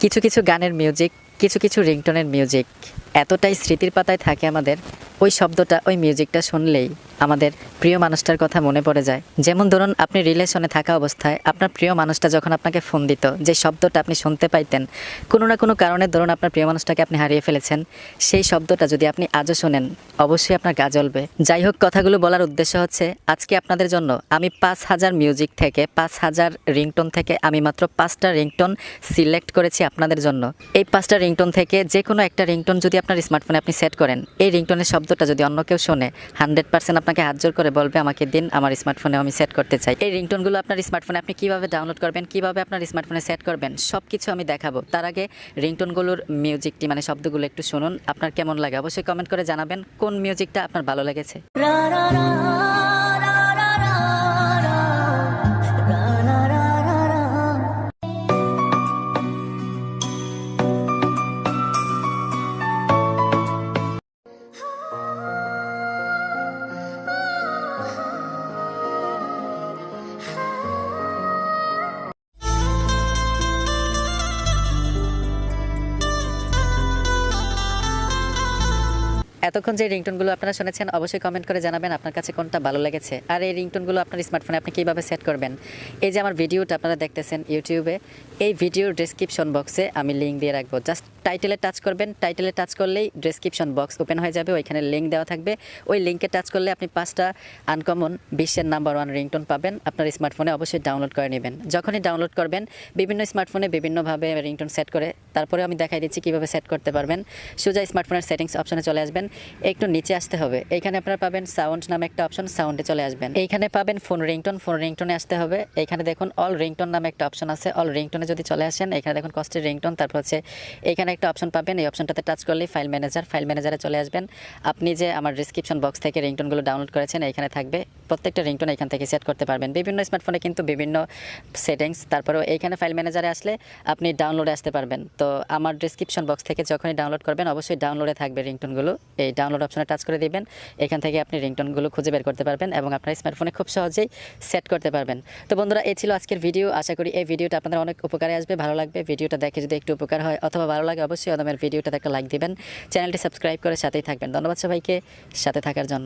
কিছু কিছু গানের মিউজিক, কিছু কিছু রিংটোনের মিউজিক এতটাই স্মৃতির পাতায় থাকে আমাদের, ওই শব্দটা, ওই মিউজিকটা শুনলেই আমাদের প্রিয় মানুষটার কথা মনে পড়ে যায়। যেমন ধরুন, আপনি রিলেশনে থাকা অবস্থায় আপনার প্রিয় মানুষটা যখন আপনাকে ফোন দিত, যে শব্দটা আপনি শুনতে পাইতেন, কোনো না কোনো কারণে ধরুন আপনার প্রিয় মানুষটাকে আপনি হারিয়ে ফেলেছেন, সেই শব্দটা যদি আপনি আজও শোনেন, অবশ্যই আপনার গা জ্বলবে। যাই হোক, কথাগুলো বলার উদ্দেশ্য হচ্ছে আজকে আপনাদের জন্য আমি ৫,০০০ মিউজিক থেকে, ৫,০০০ রিংটোন থেকে আমি মাত্র ৫টা রিংটোন সিলেক্ট করেছি আপনাদের জন্য। এই ৫টা রিংটোন থেকে যে কোনো একটা রিংটোন যদি আপনার স্মার্টফোনে আপনি সেট করেন, এই রিংটোনের শব্দটা যদি অন্য কেউ শোনে, 100% আপনাকে হাত জোর করে বলবে আমাকে দিন, আমার স্মার্টফোনে আমি সেট করতে চাই। এই রিংটোনগুলো আপনার স্মার্টফোনে আপনি কিভাবে ডাউনলোড করবেন, কিভাবে আপনার স্মার্টফোনে সেট করবেন, সব কিছু আমি দেখাবো। তার আগে রিংটোনগুলোর মিউজিকটি, মানে শব্দগুলো একটু শুনুন, আপনার কেমন লাগে অবশ্যই কমেন্ট করে জানাবেন কোন মিউজিকটা আপনার ভালো লেগেছে। এতক্ষণ যে রিংটোনগুলো আপনারা শুনেছেন, অবশ্যই কমেন্ট করে জানাবেন আপনার কাছে কোনটা ভালো লেগেছে। আর এই রিংটোনগুলো আপনার স্মার্টফোনে আপনি কীভাবে সেট করবেন, এই যে আমার ভিডিওটা আপনারা দেখতেছেন ইউটিউবে, এই ভিডিওর ডেসক্রিপশন বক্সে আমি লিঙ্ক দিয়ে রাখবো। জাস্ট টাইটেলে টাচ করবেন, টাইটেলে টাচ করলেই ডেসক্রিপশন বক্স ওপেন হয়ে যাবে, ওইখানে লিঙ্ক দেওয়া থাকবে। ওই লিঙ্কে টাচ করলে আপনি 5টা আনকমন বিশ্বের নাম্বার 1 রিংটোন পাবেন, আপনার স্মার্টফোনে অবশ্যই ডাউনলোড করে নেবেন। যখনই ডাউনলোড করবেন, বিভিন্ন স্মার্টফোনে বিভিন্নভাবে রিংটোন সেট করে, তারপরে আমি দেখাই দিচ্ছি কীভাবে সেট করতে পারবেন। সোজা স্মার্টফোনের সেটিংস অপশনে চলে আসবেন, একটু নিচে আসতে হবে, এইখানে আপনারা পাবেন সাউন্ড নামে একটা অপশন, সাউন্ডে চলে আসবেন। এইখানে পাবেন ফোন রিংটোন, ফোন রিংটোনে আসতে হবে। এইখানে দেখুন অল রিংটোন নামে একটা অপশন আছে, অল রিংটোনে যদি চলে আসেন, এখানে দেখুন কস্টের রিংটোন, তারপর হচ্ছে এইখানে একটা অপশন পাবেন, এই অপশনটাতে টাচ করলেই ফাইল ম্যানেজার, ফাইল ম্যানেজারে চলে আসবেন। আপনি যে আমার ডিসক্রিপশন বক্স থেকে রিংটোনগুলো ডাউনলোড করেছেন, এইখানে থাকবে, প্রত্যেকটা রিংটোন এখান থেকে সেট করতে পারবেন। বিভিন্ন স্মার্টফোনে কিন্তু বিভিন্ন সেটিংস, তারপরেও এইখানে ফাইল ম্যানেজারে আসলে আপনি ডাউনলোডে আসতে পারবেন। তো আমার ডিসক্রিপশন বক্স থেকে যখনই ডাউনলোড করবেন, অবশ্যই ডাউনলোডে থাকবে রিংটোনগুলো, এই ডাউনলোড অপশনে টাচ করে দিবেন। এখান থেকে আপনি রিংটোনগুলো খুঁজে বের করতে পারবেন এবং আপনার স্মার্টফোনে খুব সহজেই সেট করতে পারবেন। তো বন্ধুরা, এই ছিল আজকের ভিডিও। আশা করি এই ভিডিওটা আপনাদের অনেক উপকারে আসবে, ভালো লাগবে। ভিডিওটা দেখে যদি একটু উপকার হয় অথবা ভালো লাগে, অবশ্যই আমাদের ভিডিওটাতে একটা লাইক দিবেন, চ্যানেলটি সাবস্ক্রাইব করে সাথেই থাকবেন। ধন্যবাদ সবাইকে সাথে থাকার জন্য।